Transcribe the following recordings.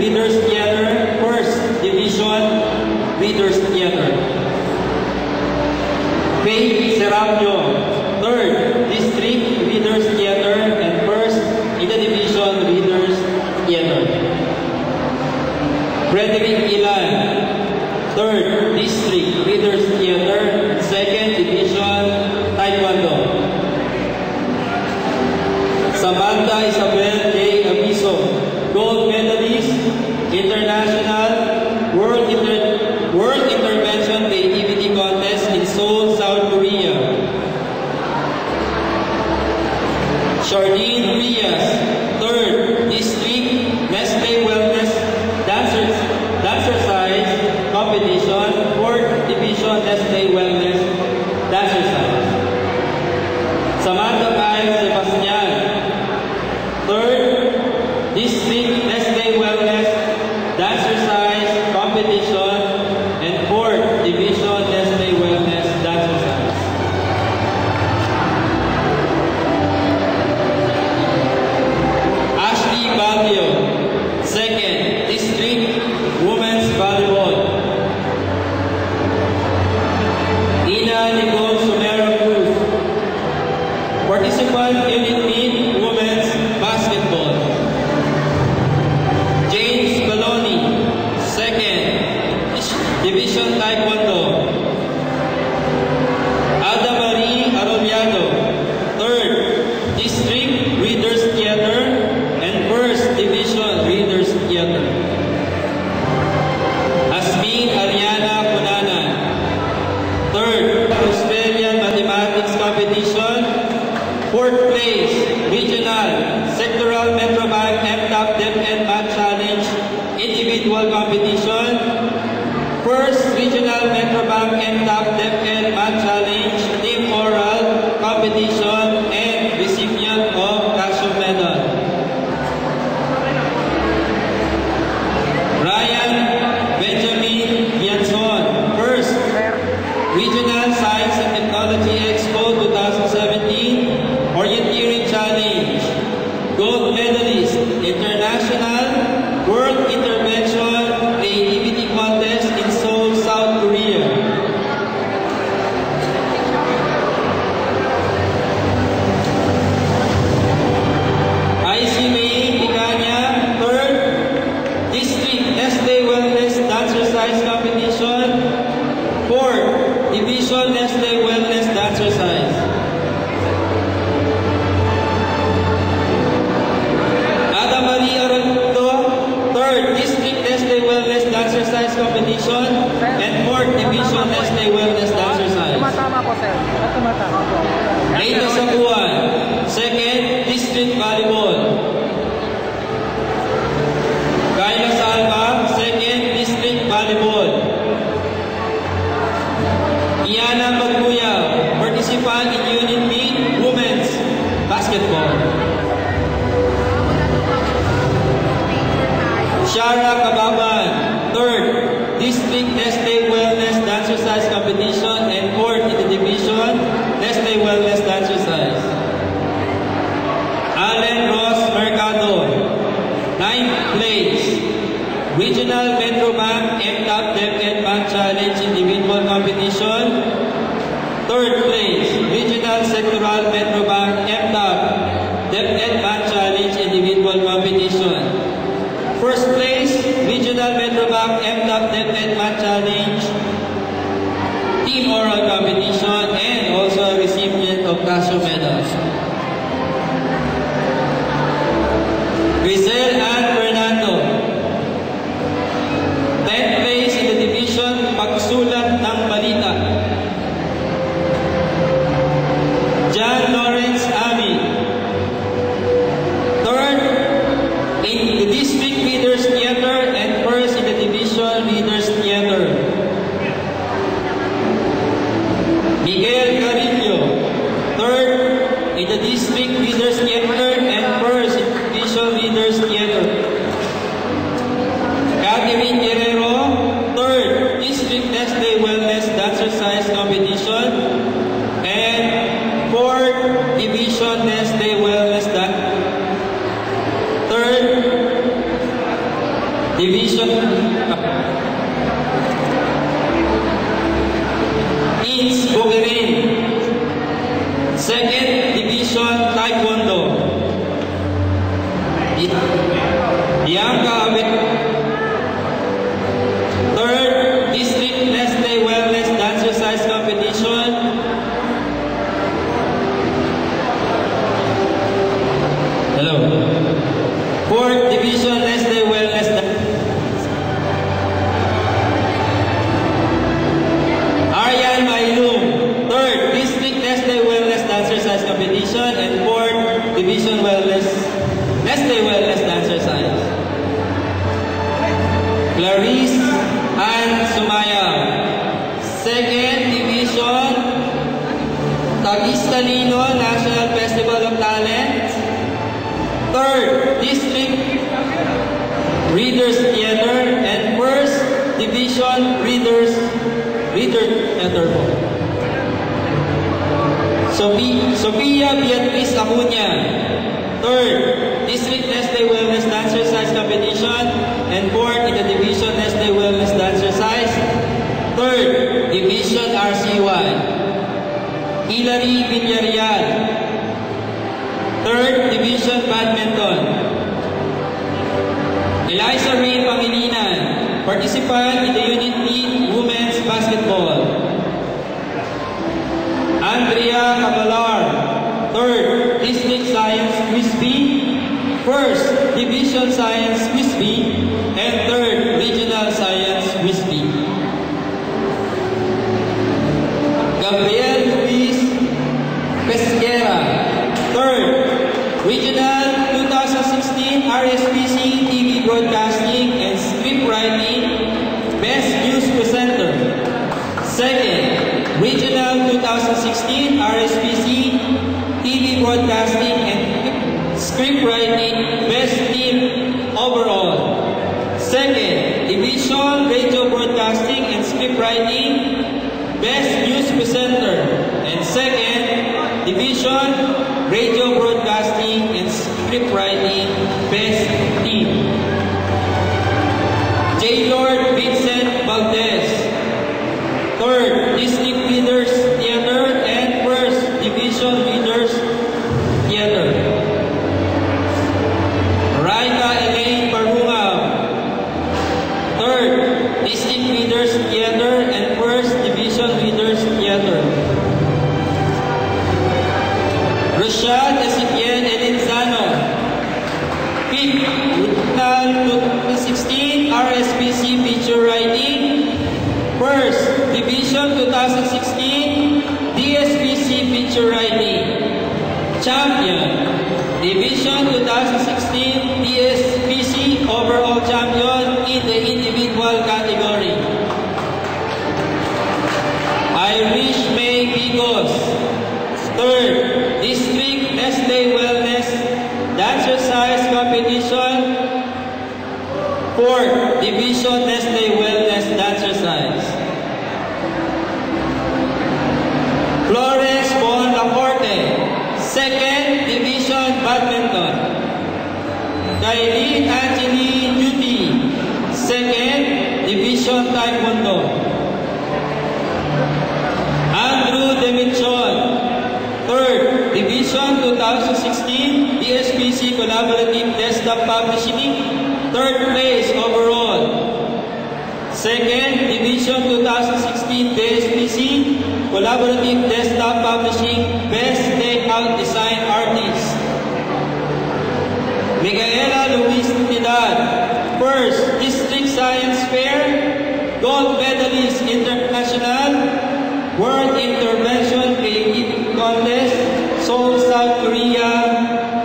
Readers Theater, 1st Division Readers Theater. Faith Serapio, 3rd District Readers Theater and 1st in the Division Readers Theater. Frederick Ilan, 3rd District Readers Theater, 2nd Division Taekwondo. Samantha Isabel J. Abiso, gold medalist, international World Intervention Creativity Contest in Seoul, South Korea. Shardine Rias, 3rd District Nestle Wellness Dancercise Competition, 4th Division Nestle Wellness Dancercise. Samantha Paez Sebastian, 3rd District Nestle Wellness Dancercise Competition and 4th Division Nestle Wellness Dancercise. Ashley Baguio, 2nd District Women's Volleyball. Ina Nicole Sumero Cruz, participant Unit Meet Women's Basketball. James Baloni, 2nd Division Taekwondo. Ada Marie Arrollado, 3rd District Readers Theater and 1st Division Readers Theater. Asmin Ariana Cunanan, 3rd Australian Mathematics Competition, 4th place Regional Sectoral Metrobank MTAP DepEd Math Challenge Individual Competition, 1st Regional Metrobank MTAP DepEd Math Challenge Team Oral Competition and recipient of Casio Medal. Ryan Benjamin Vianzon, 1st Regional Science and Technology Expo 2017 Orienteering Challenge, gold medalist, international World Intervention Creativity Contest in Seoul, South Korea. IC May Picanya, 3rd District Nestle Wellness Dancercise Competition, 4th Division Nestle Wellness Dancercise. Ada Maria Arrollado, 3rd District Nestle Wellness Dancercise Competition and 4th Division Nestle Wellness Dancercise. Tumatama po, sir. Tumatama po. Reyna Saguan, 2nd District Volleyball. Kayla Salva, 2nd District Volleyball. Iana Magbuya, participant in Unit Meet Women's Basketball. Shara Kababan, 3rd District Nestle Wellness Dancercise Competition and 4th in the Division Nestle Wellness Dancercise. Allen Ross Mercado, 9th place Regional Metrobank MTAP DepEd Math Challenge Individual Competition, 3rd place Regional Sectoral Metrobank MTAP DepEd Math Challenge Individual Competition, 1st place Regional Metrobank MTAP DepEd Math Challenge Team Oral Competition and also a recipient of Casio Medals. Grisel Ann Fernando, 10th place in the division Pagsulat ng Balita. John Lawrence Ami, 3rd in the District Readers Theater and 1st in the Division Readers Theater. Miguel Carrillo, 3rd in the District Readers Theater and 1st in the Division Readers Theater. Catherine Guerrero, 3rd District Nestle Wellness Dancercise Competition and 4th Division Nestle Wellness 3rd Division Eats Bukirin. Second Division Taekwondo. Bianca Abet. Third District Nestle Wellness Dance Exercise Competition. Hello. Fourth Division Nestle Wellness Dance. Aryan Mailum. Third District Nestle Wellness Dance Exercise Competition. And fourth Division Nestle Wellness Dance Exercise. Clarice Ann Sumaya. Second Division Tagistalino National Festival of Talents. Third District Readers Theater. And first Division Reader Theater po. Sophia Beatriz Acuña. Third District Nestle Wellness Dance Exercise Competition. And fourth in the Division Nestle Wellness Dance Exercise. Third Division RCY. Hilary Villarreal. Third Division Badminton. Eliza Ray Pangilinan. Participant in the Unit League Women's Basketball. Andrea Cavalar. Third District Science Quiz B. First Division Science Quiz B. And third Regional Science Quiz B. Gabriel Luis Pesquera. Third Regional 2016 RSPC TV Broadcasting and Script Writing Best News Presenter. Second Regional 2016 RSPC TV Broadcasting and Script Writing Best Team Overall. Second Division Radio Broadcasting and Script Writing Best News Presenter. And second Division Radio Broadcasting and Script Writing Best Team. J. Lord Vincent Valdez. Third District Readers Theater and first Division Readers Theater. Raika Elaine Parungao. Third District Readers Theater and first Division Readers Theater. Rashad Ezequiel Elenzano. Fifth Regional 2016 RSPC Feature Writing. First Division 2016 DSPC Feature Writing. Champion Division 2016 DSPC Overall Champion in the individual category. Irish May Bigos. Third District Nestle Wellness Dance Exercise Competition. Fourth Division Nestle Wellness Dance Exercise. Flores Bon Laporte. Second Division Badminton. Kylie Angeli Duty. Second Division Taekwondo. Andrew Deminchon. Third Division 2016 DSPC Collaborative Desktop Publishing. Third place overall. Second Division 2016 DSPC Collaborative Desktop Publishing Best Layout Design Artist. Micaela Luis Trinidad. First District Science Fair Gold Medalist International World Intervention Creativity Contest, Seoul, South Korea,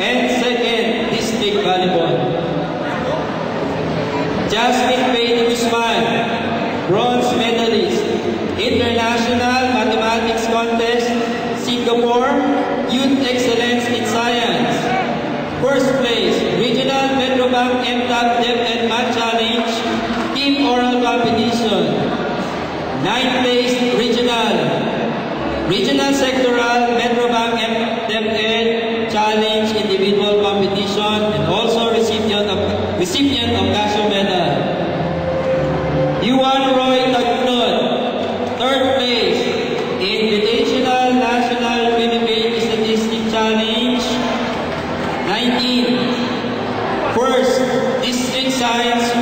and second District Volleyball. Jasmine Payne Guzman, Bronze Medalist, International Mathematics Contest, Singapore, Youth Excellence in Science. First place, Regional Metrobank MTAP Dev and Math Challenge, Team Oral Competition. Ninth place, Regional Sectoral Metrobank MTEP Challenge Individual Competition, and also recipient of Casio Medal. Science